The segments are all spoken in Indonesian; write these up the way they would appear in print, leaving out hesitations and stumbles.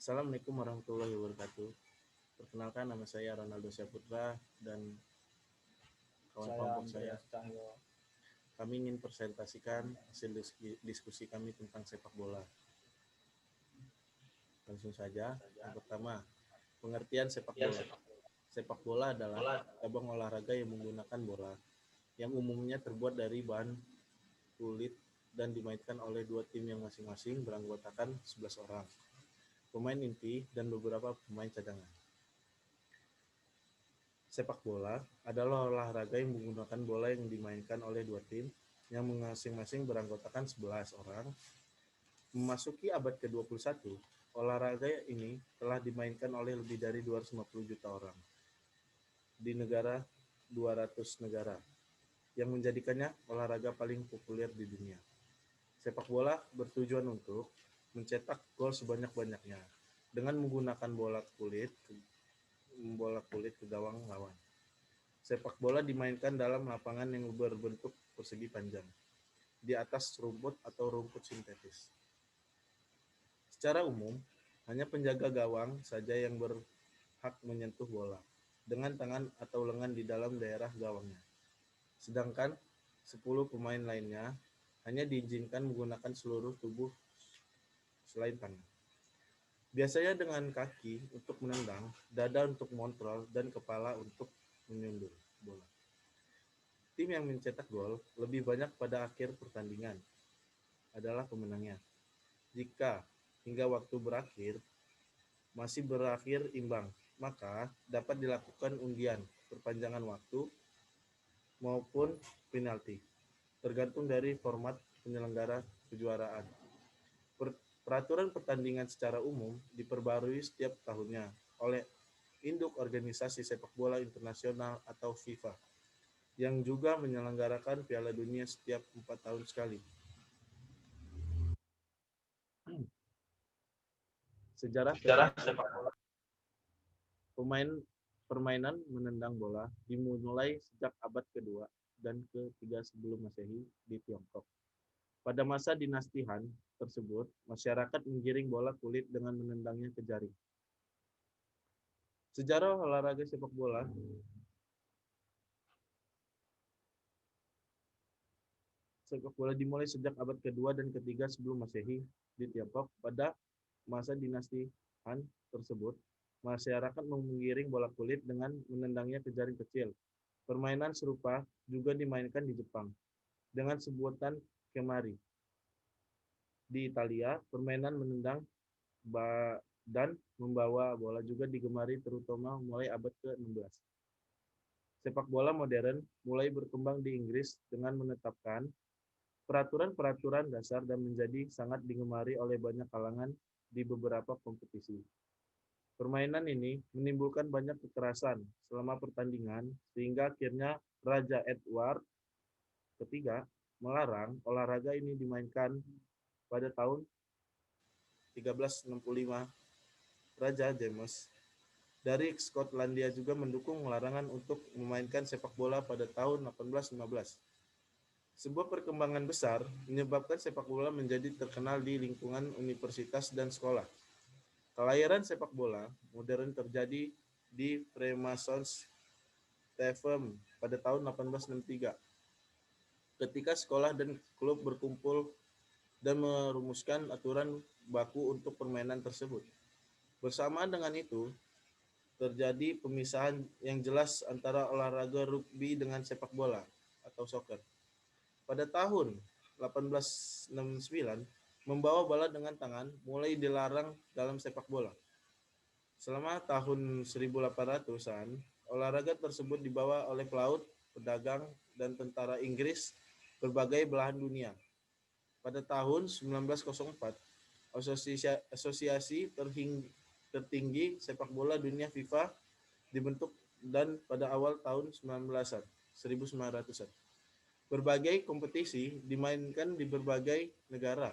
Assalamualaikum warahmatullahi wabarakatuh. Perkenalkan nama saya Ronaldo Syaputra dan kawan Saya kelompok saya. Andreas Cahyo. Kami ingin presentasikan hasil diskusi kami tentang sepak bola. Langsung saja. Yang pertama, pengertian sepak bola. Sepak bola adalah cabang olahraga yang menggunakan bola, yang umumnya terbuat dari bahan kulit dan dimainkan oleh dua tim yang masing-masing beranggotakan 11 orang, pemain inti dan beberapa pemain cadangan. Sepak bola adalah olahraga yang menggunakan bola yang dimainkan oleh dua tim yang masing-masing beranggotakan 11 orang. Memasuki abad ke-21, olahraga ini telah dimainkan oleh lebih dari 250 juta orang di 200 negara, yang menjadikannya olahraga paling populer di dunia. Sepak bola bertujuan untuk mencetak gol sebanyak-banyaknya dengan menggunakan bola kulit ke gawang lawan. Sepak bola dimainkan dalam lapangan yang berbentuk persegi panjang, di atas rumput atau rumput sintetis. Secara umum, hanya penjaga gawang saja yang berhak menyentuh bola dengan tangan atau lengan di dalam daerah gawangnya. Sedangkan 10 pemain lainnya hanya diizinkan menggunakan seluruh tubuh selain tangan. Biasanya dengan kaki untuk menendang, dada untuk mengontrol, dan kepala untuk menyundul bola. Tim yang mencetak gol lebih banyak pada akhir pertandingan adalah pemenangnya. Jika hingga waktu berakhir masih berakhir imbang, maka dapat dilakukan undian perpanjangan waktu maupun penalti, tergantung dari format penyelenggara kejuaraan. Peraturan pertandingan secara umum diperbarui setiap tahunnya oleh induk organisasi sepak bola internasional atau FIFA, yang juga menyelenggarakan Piala Dunia setiap 4 tahun sekali. Sejarah sepak pemain permainan menendang bola dimulai sejak abad kedua dan ketiga sebelum Masehi di Tiongkok. Pada masa dinasti Han tersebut, masyarakat menggiring bola kulit dengan menendangnya ke jaring. Sejarah olahraga sepak bola dimulai sejak abad kedua dan ketiga sebelum Masehi di Tiongkok. Pada masa dinasti Han tersebut, masyarakat menggiring bola kulit dengan menendangnya ke jaring kecil. Permainan serupa juga dimainkan di Jepang dengan sebutan kemari. Di Italia, permainan menendang dan membawa bola juga digemari terutama mulai abad ke-16. Sepak bola modern mulai berkembang di Inggris dengan menetapkan peraturan-peraturan dasar dan menjadi sangat digemari oleh banyak kalangan di beberapa kompetisi. Permainan ini menimbulkan banyak kekerasan selama pertandingan sehingga akhirnya Raja Edward III melarang olahraga ini dimainkan pada tahun 1365. Raja James dari Skotlandia juga mendukung larangan untuk memainkan sepak bola pada tahun 1815. Sebuah perkembangan besar menyebabkan sepak bola menjadi terkenal di lingkungan universitas dan sekolah. Kelahiran sepak bola modern terjadi di Freemasons Tavern pada tahun 1863. Ketika sekolah dan klub berkumpul dan merumuskan aturan baku untuk permainan tersebut. Bersamaan dengan itu, terjadi pemisahan yang jelas antara olahraga rugby dengan sepak bola atau soccer. Pada tahun 1869, membawa bola dengan tangan mulai dilarang dalam sepak bola. Selama tahun 1800-an, olahraga tersebut dibawa oleh pelaut, pedagang, dan tentara Inggris berbagai belahan dunia. Pada tahun 1904, asosiasi tertinggi sepak bola dunia FIFA dibentuk dan pada awal tahun 1900-an. Berbagai kompetisi dimainkan di berbagai negara.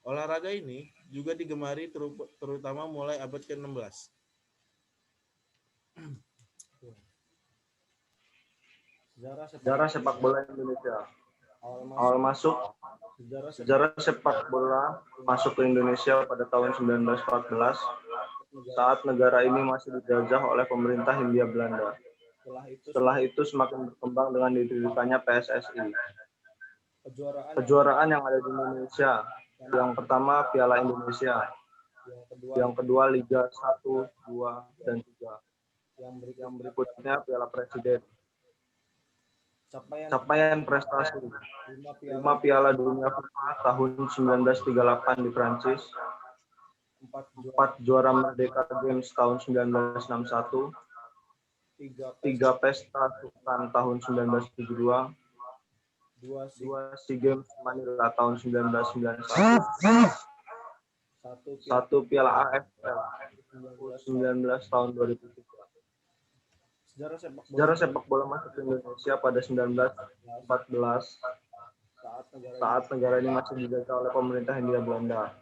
Olahraga ini juga digemari terutama mulai abad ke-16. Sejarah sepak Sejarah bola sepak bola Indonesia. Awal masuk sejarah sepak bola masuk ke Indonesia pada tahun 1914 saat negara ini masih dijajah oleh pemerintah Hindia Belanda. Setelah itu semakin berkembang dengan didirikannya PSSI. Kejuaraan yang ada di Indonesia, yang pertama Piala Indonesia, yang kedua Liga 1, 2, dan 3. Yang berikutnya Piala Presiden. Capaian prestasi 5 Piala Dunia FIFA tahun 1938 di Prancis, 4 juara Merdeka Games tahun 1961, 3 Pesta Sultan tahun 1972, 2 SEA Games Manila tahun 1991, 1 Piala AFF U19 tahun 2003. Sejarah sepak bola masuk ke Indonesia pada 1914 saat negara ini masih dijajah oleh pemerintah Hindia Belanda.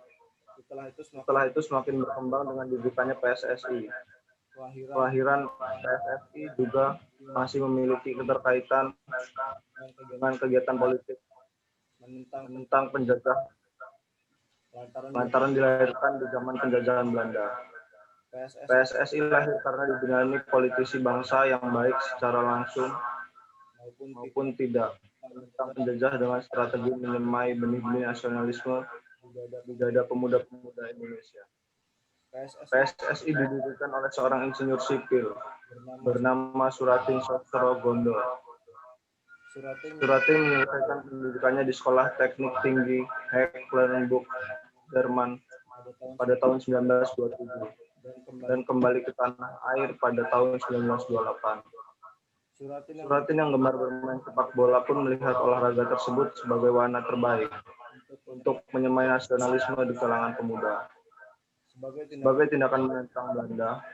Setelah itu semakin berkembang dengan didirikannya PSSI. Kelahiran PSSI juga masih memiliki keterkaitan dengan kegiatan politik menentang penjajah lantaran dilahirkan di zaman penjajahan Belanda. PSSI lahir karena dibinani politisi bangsa yang baik secara langsung maupun tidak menentang penjajah dengan strategi menyemai benih-benih nasionalisme di dada pemuda-pemuda Indonesia. PSSI didirikan oleh seorang insinyur sipil bernama Suratin Sosrogondo. Suratin menyelesaikan pendidikannya di Sekolah Teknik Tinggi Hecklenburg, Jerman pada tahun 1927 dan kembali ke tanah air pada tahun 1928. Suratin yang gemar bermain sepak bola pun melihat olahraga tersebut sebagai warna terbaik untuk menyemai nasionalisme di kalangan pemuda. Sebagai tindakan menentang Belanda,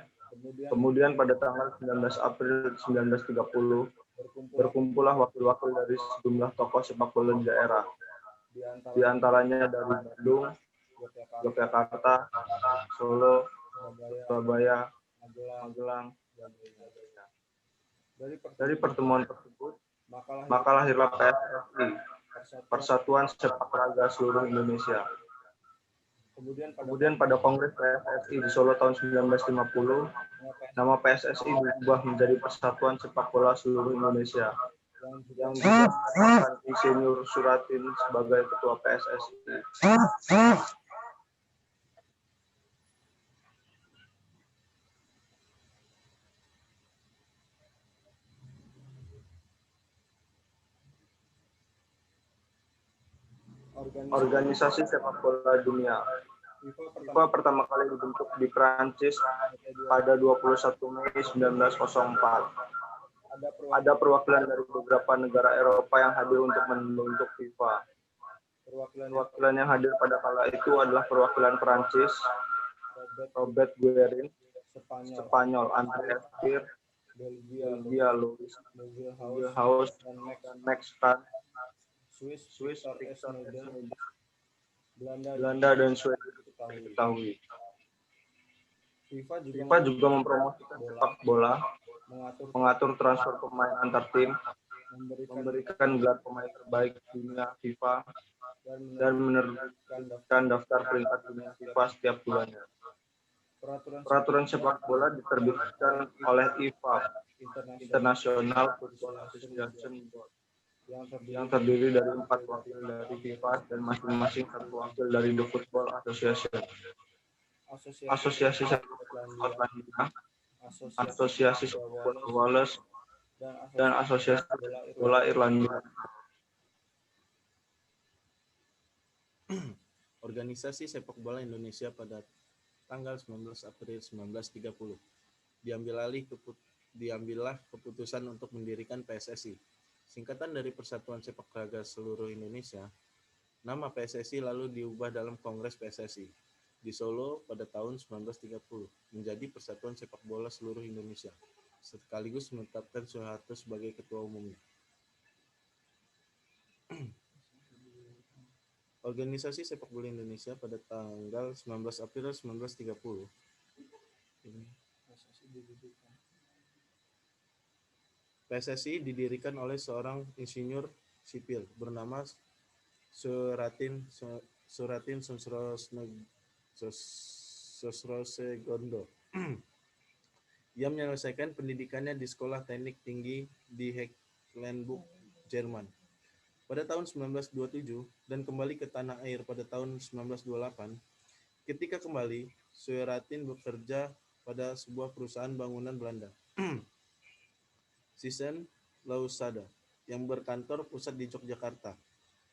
kemudian pada tanggal 19 April 1930, berkumpullah wakil-wakil dari sejumlah tokoh sepak bola di daerah, di antaranya dari Bandung, Yogyakarta, Solo, Surabaya, Magelang, dan lainnya. Dari pertemuan tersebut, maka lahirlah PSSI, Persatuan Sepak Raga Seluruh Indonesia. Kemudian pada Kongres PSSI di Solo tahun 1950, nama PSSI diubah menjadi Persatuan Sepak Bola Seluruh Indonesia, yang juga menetapkan Insinyur Suratin sebagai Ketua PSSI. Organisasi sepak bola dunia. FIFA pertama kali dibentuk di Prancis pada 21 Mei 1904. Ada perwakilan dari beberapa negara Eropa yang hadir untuk membentuk FIFA. Perwakilan yang hadir pada kala itu adalah perwakilan Prancis, Robert Guerin, Spanyol, André Esquire, Belgia, Louis Milhouse, dan Max Kahn, Swiss, Victor Schneider, Belanda, dan Swedia diketahui. FIFA juga mempromosikan sepak bola, mengatur transfer pemain antar tim, memberikan gelar pemain terbaik dunia FIFA, dan menerbitkan daftar peringkat dunia FIFA setiap bulannya. Peraturan sepak bola diterbitkan oleh IFAB, International Football Association Board, yang terdiri dari 4 wakil dari FIFA dan masing-masing 1 wakil dari The Football Association, Asosiasi Sepak Bola Skotlandia, Asosiasi Sepak Bola Wales, dan Asosiasi Sepak Bola Irlandia. Organisasi Sepak Bola Indonesia pada tanggal 19 April 1930 diambillah keputusan untuk mendirikan PSSI. Singkatan dari Persatuan Sepak Raga Seluruh Indonesia, nama PSSI lalu diubah dalam Kongres PSSI di Solo pada tahun 1930 menjadi Persatuan Sepak Bola Seluruh Indonesia, sekaligus menetapkan Soeharto sebagai ketua umumnya. Organisasi Sepak Bola Indonesia pada tanggal 19 April 1930 PSSI didirikan oleh seorang insinyur sipil bernama Suratin Sosrosegondo. Ia menyelesaikan pendidikannya di Sekolah Teknik Tinggi di Hecklenburg, Jerman pada tahun 1927 dan kembali ke tanah air pada tahun 1928. Ketika kembali, Suratin bekerja pada sebuah perusahaan bangunan Belanda, Thyssen Lausada, yang berkantor pusat di Yogyakarta.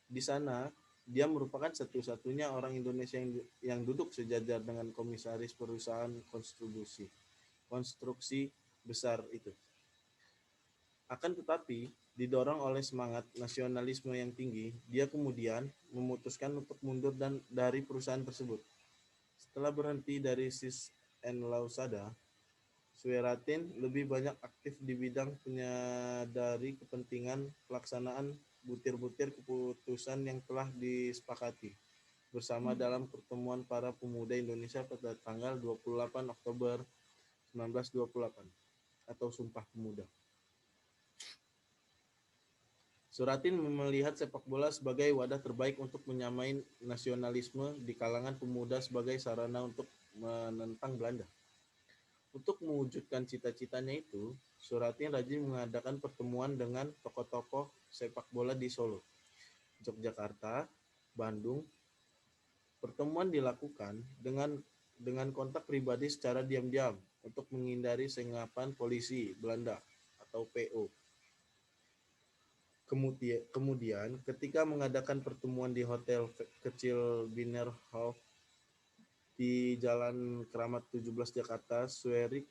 Di sana, dia merupakan satu-satunya orang Indonesia yang duduk sejajar dengan komisaris perusahaan konstruksi besar itu. Akan tetapi, didorong oleh semangat nasionalisme yang tinggi, dia kemudian memutuskan untuk mundur dari perusahaan tersebut. Setelah berhenti dari Thyssen Lausada, Suratin lebih banyak aktif di bidang menyadari kepentingan pelaksanaan butir-butir keputusan yang telah disepakati bersama dalam pertemuan para pemuda Indonesia pada tanggal 28 Oktober 1928 atau Sumpah Pemuda. Suratin melihat sepak bola sebagai wadah terbaik untuk menyamai nasionalisme di kalangan pemuda sebagai sarana untuk menentang Belanda. Untuk mewujudkan cita-citanya itu, Suratin rajin mengadakan pertemuan dengan tokoh-tokoh sepak bola di Solo, Yogyakarta, Bandung. Pertemuan dilakukan dengan kontak pribadi secara diam-diam untuk menghindari sengapan polisi Belanda atau PO. Kemudian, ketika mengadakan pertemuan di hotel kecil Binnenhof di Jalan Keramat 17 Jakarta, Sueri,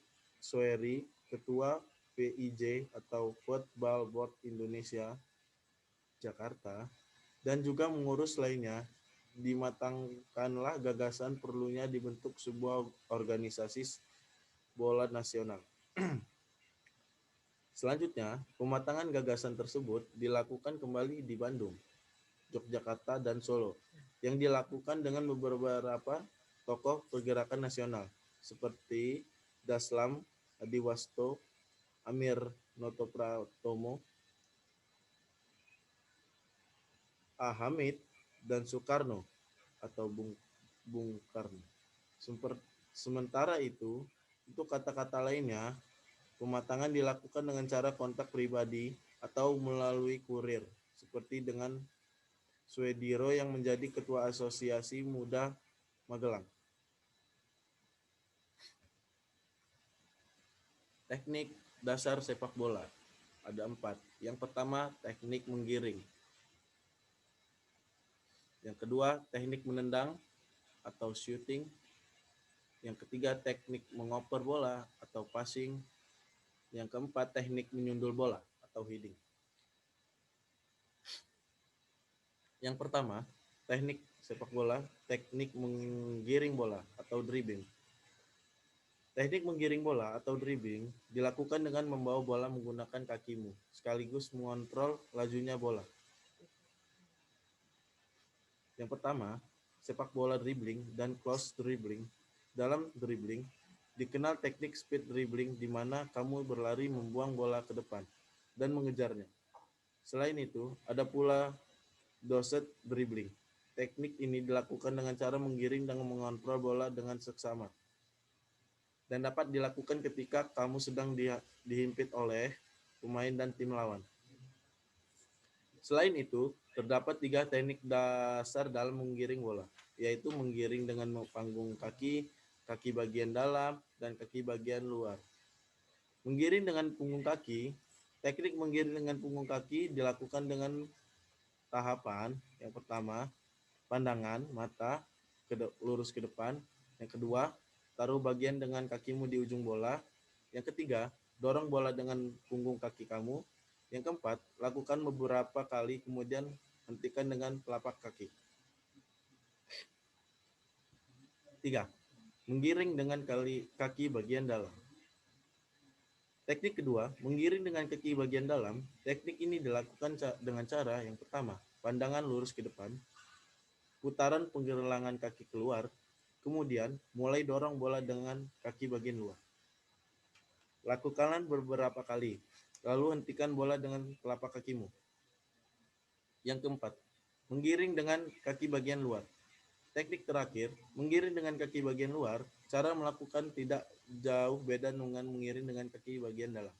Ketua PIJ atau Football Board Indonesia Jakarta, dan juga mengurus lainnya, dimatangkanlah gagasan perlunya dibentuk sebuah organisasi bola nasional. Selanjutnya, pematangan gagasan tersebut dilakukan kembali di Bandung, Yogyakarta, dan Solo, yang dilakukan dengan beberapa tokoh pergerakan nasional seperti Daslam Adiwasto, Amir Notopratomo, A. Hamid, dan Soekarno atau Bung Karno. Sementara itu, untuk kata-kata lainnya, pematangan dilakukan dengan cara kontak pribadi atau melalui kurir, seperti dengan Swediro yang menjadi Ketua Asosiasi Muda Magelang. Teknik dasar sepak bola ada 4. Yang pertama, teknik menggiring. Yang kedua, teknik menendang atau shooting. Yang ketiga, teknik mengoper bola atau passing. Yang keempat, teknik menyundul bola atau heading. Yang pertama, teknik sepak bola, teknik menggiring bola atau dribbling. Teknik menggiring bola atau dribbling dilakukan dengan membawa bola menggunakan kakimu, sekaligus mengontrol lajunya bola. Yang pertama, sepak bola dribbling dan close dribbling. Dalam dribbling, dikenal teknik speed dribbling di mana kamu berlari membuang bola ke depan dan mengejarnya. Selain itu, ada pula dosed dribbling. Teknik ini dilakukan dengan cara menggiring dan mengontrol bola dengan seksama, dan dapat dilakukan ketika kamu sedang dihimpit oleh pemain dan tim lawan. Selain itu, terdapat 3 teknik dasar dalam menggiring bola, yaitu menggiring dengan panggung kaki, kaki bagian dalam, dan kaki bagian luar. Menggiring dengan punggung kaki, teknik menggiring dengan punggung kaki dilakukan dengan tahapan. Yang pertama, pandangan mata lurus ke depan. Yang kedua, taruh bagian dengan kakimu di ujung bola. Yang ketiga, dorong bola dengan punggung kaki kamu. Yang keempat, lakukan beberapa kali kemudian hentikan dengan telapak kaki. 3. Menggiring dengan kaki bagian dalam. Teknik kedua, menggiring dengan kaki bagian dalam. Teknik ini dilakukan dengan cara yang pertama, pandangan lurus ke depan, putaran penggelangan kaki keluar, kemudian mulai dorong bola dengan kaki bagian luar. Lakukanlah beberapa kali, lalu hentikan bola dengan telapak kakimu. Yang keempat, menggiring dengan kaki bagian luar. Teknik terakhir, menggiring dengan kaki bagian luar, cara melakukan tidak jauh beda dengan mengiring dengan kaki bagian dalam.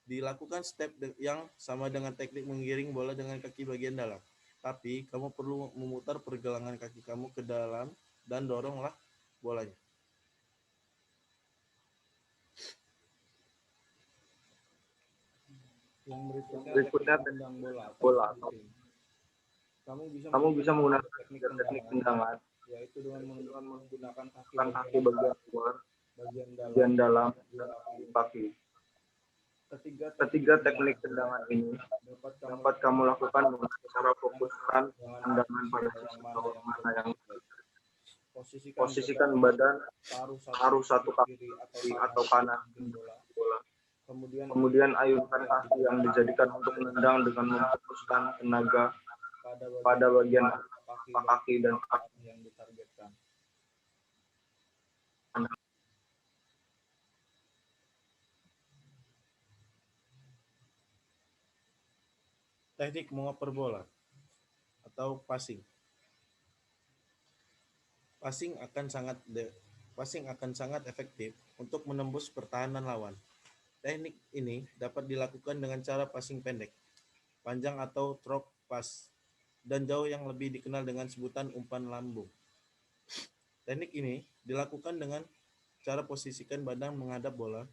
Dilakukan step yang sama dengan teknik menggiring bola dengan kaki bagian dalam. Tapi, kamu perlu memutar pergelangan kaki kamu ke dalam dan doronglah bolanya. Yang Berikutnya tendang bola bola atau kamu kamu bisa menggunakan teknik tiga teknik tendangan, yaitu dengan dengan menggunakan kaki menggunakan kaki bagian luar, bagian bagian dalam, dan kaki. kaki. Ketiga Ketiga teknik tendangan ini dapat kamu lakukan dengan cara fokuskan tendangan pada sisi gawang mana yang posisikan badan, taruh satu kaki atau kanan bola. Kemudian ayunkan kaki yang dijadikan untuk menendang dengan memfokuskan tenaga pada bagian kaki dan kaki yang ditargetkan. Teknik mengoper bola atau passing. Passing akan sangat efektif untuk menembus pertahanan lawan. Teknik ini dapat dilakukan dengan cara passing pendek, panjang atau drop pass, dan jauh yang lebih dikenal dengan sebutan umpan lambung. Teknik ini dilakukan dengan cara posisikan badan menghadap bola,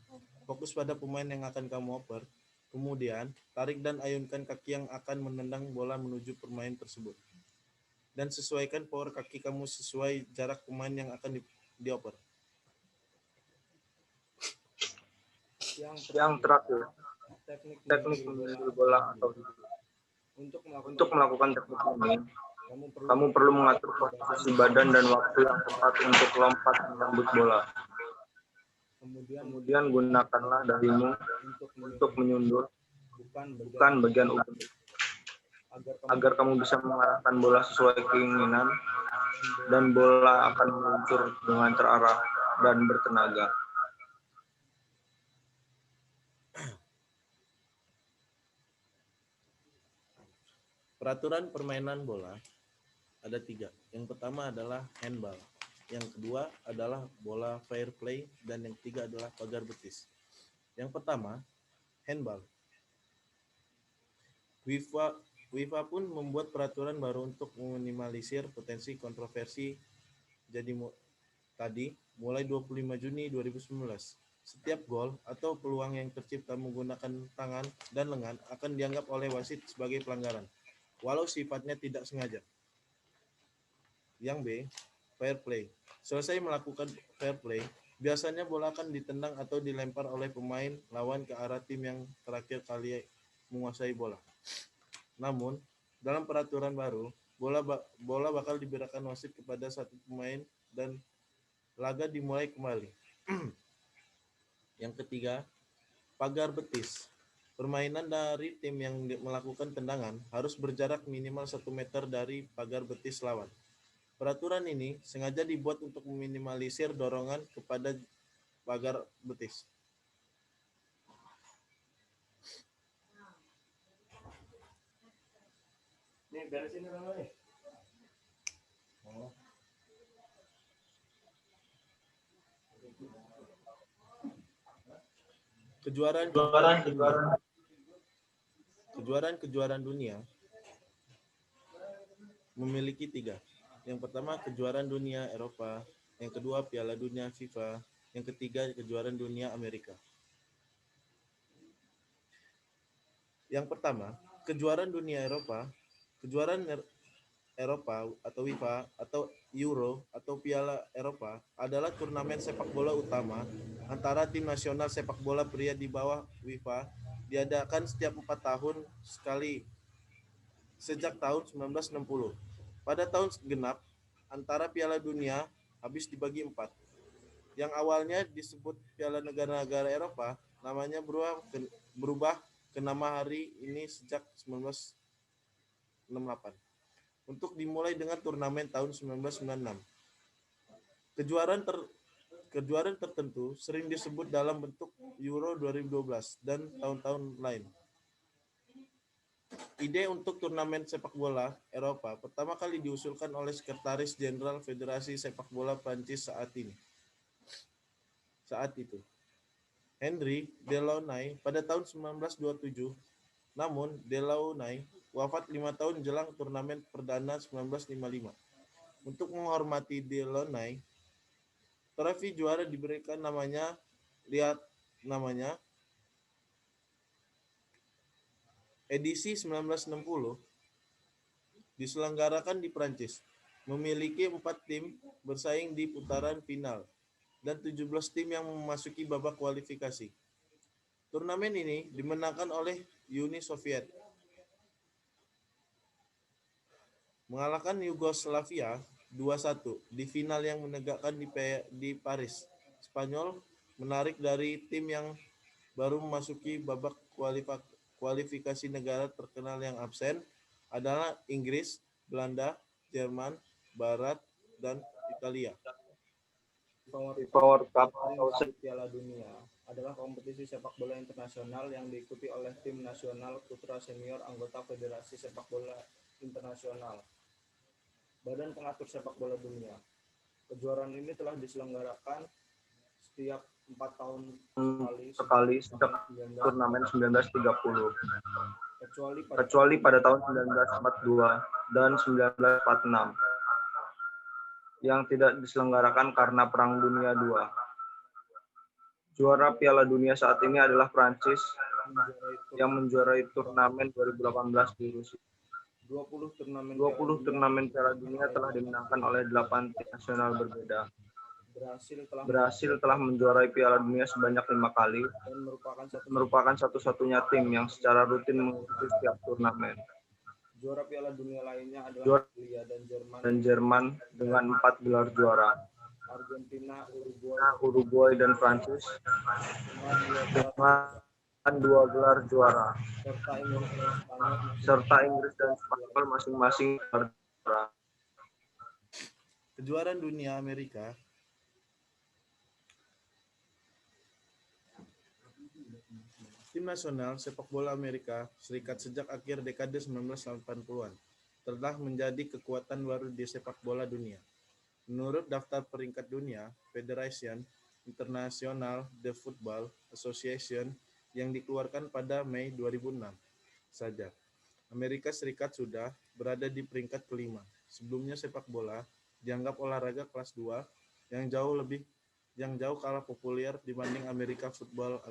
fokus pada pemain yang akan kamu oper, kemudian tarik dan ayunkan kaki yang akan menendang bola menuju pemain tersebut. Dan sesuaikan power kaki kamu sesuai jarak pemain yang akan dioper. Yang terakhir, teknik menyundul bola atau untuk melakukan teknik ini, kamu perlu mengatur posisi badan dan waktu yang tepat untuk lompat menyambut bola. Kemudian gunakanlah dahimu untuk menyundul, bukan bagian ujung, agar kamu bisa mengarahkan bola sesuai keinginan dan bola akan meluncur dengan terarah dan bertenaga. Peraturan permainan bola ada 3. Yang pertama adalah handball. Yang kedua adalah bola fair play. Dan yang ketiga adalah pagar betis. Yang pertama, handball. FIFA pun membuat peraturan baru untuk meminimalisir potensi kontroversi. Jadi mulai 25 Juni 2019. Setiap gol atau peluang yang tercipta menggunakan tangan dan lengan akan dianggap oleh wasit sebagai pelanggaran, walau sifatnya tidak sengaja. Yang B, fair play. Selesai melakukan fair play, biasanya bola akan ditendang atau dilempar oleh pemain lawan ke arah tim yang terakhir kali menguasai bola. Namun, dalam peraturan baru, bola bakal diberikan wasit kepada satu pemain dan laga dimulai kembali. Yang ketiga, pagar betis. Permainan dari tim yang melakukan tendangan harus berjarak minimal 1 meter dari pagar betis lawan. Peraturan ini sengaja dibuat untuk meminimalisir dorongan kepada pagar betis. Nih, beresin dulu nih. Kejuaraan dunia memiliki 3. Yang pertama kejuaraan dunia Eropa, yang kedua Piala Dunia FIFA, yang ketiga kejuaraan dunia Amerika. Yang pertama, kejuaraan dunia Eropa. Kejuaraan Eropa atau UEFA atau Euro atau Piala Eropa adalah turnamen sepak bola utama antara tim nasional sepak bola pria di bawah UEFA, diadakan setiap 4 tahun sekali sejak tahun 1960. Pada tahun genap, antara Piala Dunia habis dibagi 4. Yang awalnya disebut Piala Negara-Negara Eropa, namanya berubah ke nama hari ini sejak 1968. Untuk dimulai dengan turnamen tahun 1996. Kejuaraan tertentu sering disebut dalam bentuk Euro 2012 dan tahun-tahun lain. Ide untuk turnamen sepak bola Eropa pertama kali diusulkan oleh Sekretaris Jenderal Federasi Sepak Bola Prancis saat itu, Henri Delaunay pada tahun 1927. Namun, Delaunay wafat 5 tahun jelang turnamen perdana 1955. Untuk menghormati Delaunay, trofi juara diberikan namanya edisi 1960 diselenggarakan di Prancis. Memiliki 4 tim bersaing di putaran final dan 17 tim yang memasuki babak kualifikasi. Turnamen ini dimenangkan oleh Uni Soviet, mengalahkan Yugoslavia 2-1 di final yang menegakkan di Paris. Spanyol menarik dari tim yang baru memasuki babak kualifikasi. Negara terkenal yang absen adalah Inggris, Belanda, Jerman, Barat, dan Italia. FIFA World Cup atau Piala Dunia adalah kompetisi sepak bola internasional yang diikuti oleh tim nasional putra senior anggota Federasi Sepak Bola Internasional, Badan Pengatur Sepak Bola Dunia. Kejuaraan ini telah diselenggarakan setiap 4 tahun sekali sejak turnamen 1930, kecuali pada tahun 1942 dan 1946 yang tidak diselenggarakan karena Perang Dunia II. Juara Piala Dunia saat ini adalah Prancis yang menjuarai turnamen 2018 di Rusia. 20 turnamen Piala Dunia telah dimenangkan oleh 8 tim nasional berbeda. Brasil telah menjuarai Piala Dunia sebanyak 5 kali dan merupakan satu-satunya tim yang secara rutin mengikuti setiap turnamen. Juara Piala Dunia lainnya adalah Juara Italia dan Jerman dengan 4 gelar juara. Argentina, Uruguay dan Prancis dengan 2 gelar juara, serta Inggris dan Spanyol masing-masing gelar juara. Kejuaraan Dunia Amerika Tim nasional sepak bola Amerika Serikat sejak akhir dekade 1980-an telah menjadi kekuatan baru di sepak bola dunia. Menurut daftar peringkat dunia, Federation International de Football Association yang dikeluarkan pada Mei 2006 saja, Amerika Serikat sudah berada di peringkat kelima. Sebelumnya sepak bola dianggap olahraga kelas 2 yang jauh kalah populer dibanding American football.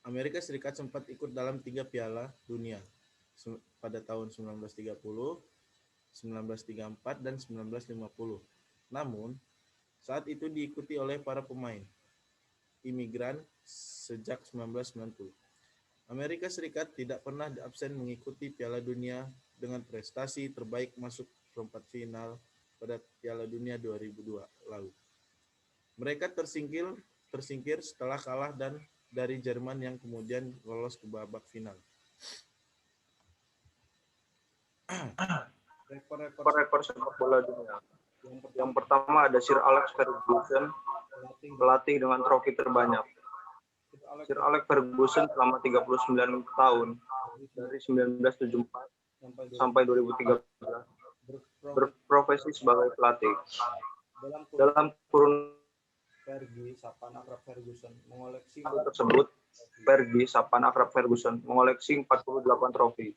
Amerika Serikat sempat ikut dalam 3 Piala Dunia pada tahun 1930, 1934, dan 1950. Namun, saat itu diikuti oleh para pemain imigran sejak 1990. Amerika Serikat tidak pernah absen mengikuti Piala Dunia dengan prestasi terbaik masuk perempat final pada Piala Dunia 2002 lalu. Mereka tersingkir setelah kalah dari Jerman yang kemudian lolos ke babak final. Rekor sepak bola dunia. Yang pertama ada Sir Alex Ferguson, pelatih dengan trofi terbanyak. Sir Alex Ferguson selama 39 tahun, dari 1974 sampai 2013, berprofesi sebagai pelatih. Dalam kurun Fergie, sapaan akrab Ferguson, mengoleksi tersebut, Fergie, sapaan akrab Ferguson, mengoleksi 48 trofi.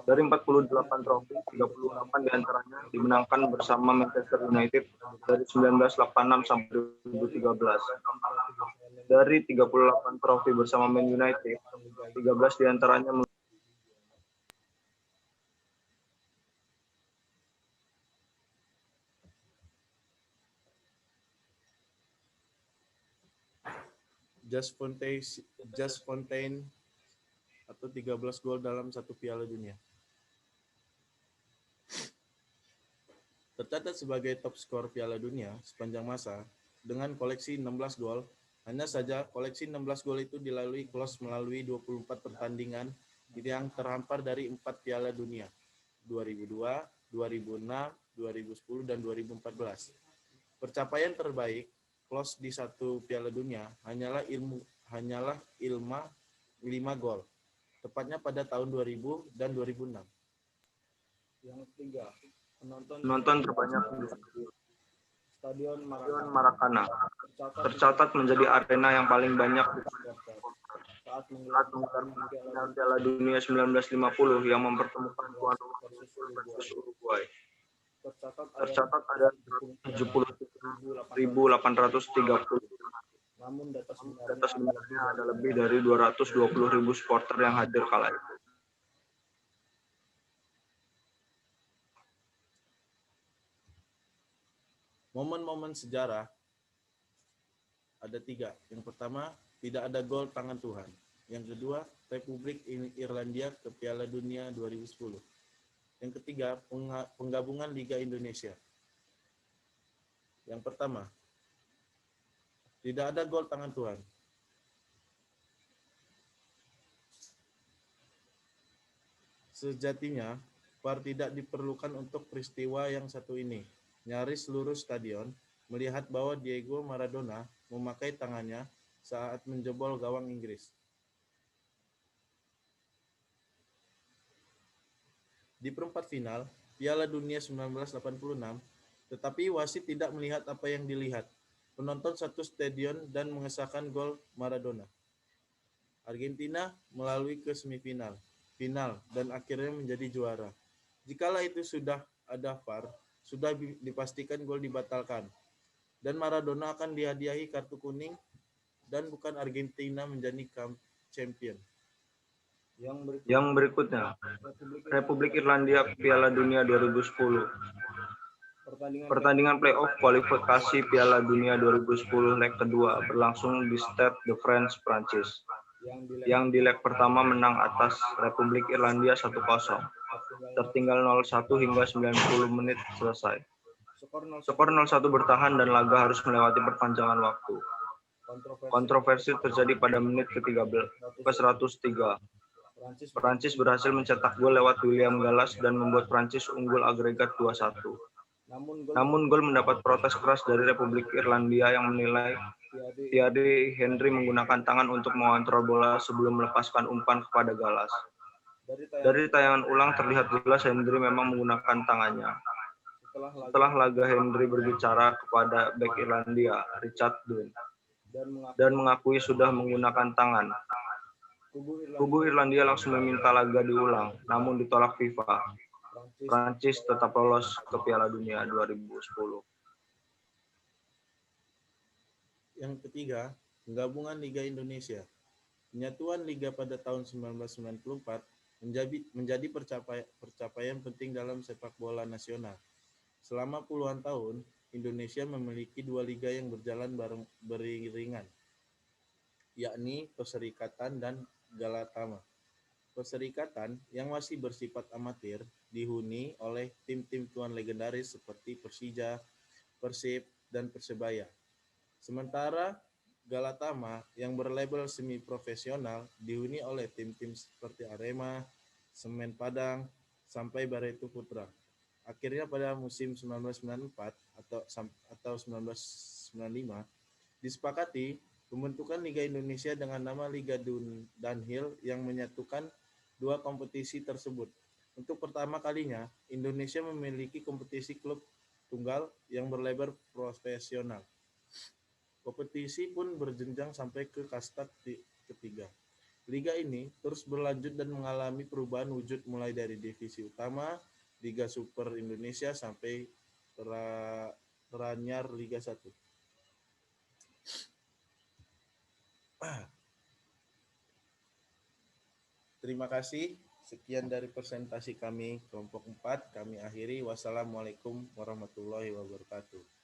Dari 48 trofi, 38 diantaranya dimenangkan bersama Manchester United dari 1986 sampai 2013. Dari 38 trofi bersama Man United, 13 diantaranya Just Fontaine atau 13 gol dalam satu Piala Dunia. Tercatat sebagai top skor Piala Dunia sepanjang masa dengan koleksi 16 gol. Hanya saja koleksi 16 gol itu dilalui Klose melalui 24 pertandingan yang terhampar dari 4 Piala Dunia, 2002, 2006, 2010, dan 2014. Pencapaian terbaik close di satu Piala Dunia hanyalah Ilma 5 gol, tepatnya pada tahun 2000 dan 2006. Yang ketiga, Penonton terbanyak di Stadion Stadion Maracana Maracana tercatat menjadi arena yang paling banyak supporter saat saat menggelar menggelar Piala Piala Dunia 1950 yang mempertemukan tuan rumah versus versus Uruguay. Uruguay. Tercatat Ada ada 73.830. namun data Data sebenarnya sebenarnya ada lebih dari 220.000 supporter yang hadir kala itu. Momen-momen sejarah ada 3. Yang pertama, tidak ada gol tangan Tuhan. Yang kedua, Republik Irlandia ke Piala Dunia 2010. Yang ketiga, penggabungan Liga Indonesia. Yang pertama, tidak ada gol tangan Tuhan. Sejatinya, VAR tidak diperlukan untuk peristiwa yang satu ini. Nyaris seluruh stadion melihat bahwa Diego Maradona memakai tangannya saat menjebol gawang Inggris. Di perempat final Piala Dunia 1986, tetapi wasit tidak melihat apa yang dilihat. Penonton satu stadion dan mengesahkan gol Maradona. Argentina melalui ke semifinal, final, dan akhirnya menjadi juara. Jikalau itu sudah ada VAR, sudah dipastikan gol dibatalkan, dan Maradona akan dihadiahi kartu kuning, dan bukan Argentina menjadi champion. Yang berikutnya, Republik Irlandia Piala Dunia 2010. Pertandingan playoff kualifikasi Piala Dunia 2010 leg kedua berlangsung di Stade de France, Prancis. Yang di leg pertama menang atas Republik Irlandia 1-0. Tertinggal 0-1 hingga 90 menit selesai. Skor 0-1 bertahan dan laga harus melewati perpanjangan waktu. Kontroversi terjadi pada menit ke-103. Prancis berhasil mencetak gol lewat William Gallas dan membuat Prancis unggul agregat 2-1. Namun gol mendapat protes keras dari Republik Irlandia yang menilai Thierry Henry menggunakan tangan untuk mengontrol bola sebelum melepaskan umpan kepada Gallas. Dari tayangan ulang terlihat jelas Henry memang menggunakan tangannya. Setelah laga Henry berbicara kepada bek Irlandia, Richard Dunne, dan mengakui sudah menggunakan tangan. Kubu Irlandia langsung meminta laga diulang, namun ditolak FIFA. Prancis tetap lolos ke Piala Dunia 2010. Yang ketiga, penggabungan Liga Indonesia. Penyatuan Liga pada tahun 1994 menjadi pencapaian penting dalam sepak bola nasional. Selama puluhan tahun, Indonesia memiliki 2 liga yang berjalan beriringan, yakni Perserikatan dan Galatama. Perserikatan yang masih bersifat amatir dihuni oleh tim-tim tuan legendaris seperti Persija, Persib, dan Persebaya. Sementara Galatama yang berlabel semi-profesional dihuni oleh tim-tim seperti Arema, Semen Padang, sampai Barito Putra. Akhirnya pada musim 1994 atau 1995 disepakati pembentukan Liga Indonesia dengan nama Liga Dunhill yang menyatukan 2 kompetisi tersebut. Untuk pertama kalinya, Indonesia memiliki kompetisi klub tunggal yang berlabel profesional. Kompetisi pun berjenjang sampai ke kasta ketiga. Liga ini terus berlanjut dan mengalami perubahan wujud mulai dari divisi utama, Liga Super Indonesia, sampai Teranyar Liga 1. Terima kasih. Sekian dari presentasi kami kelompok 4. Kami akhiri. Wassalamualaikum warahmatullahi wabarakatuh.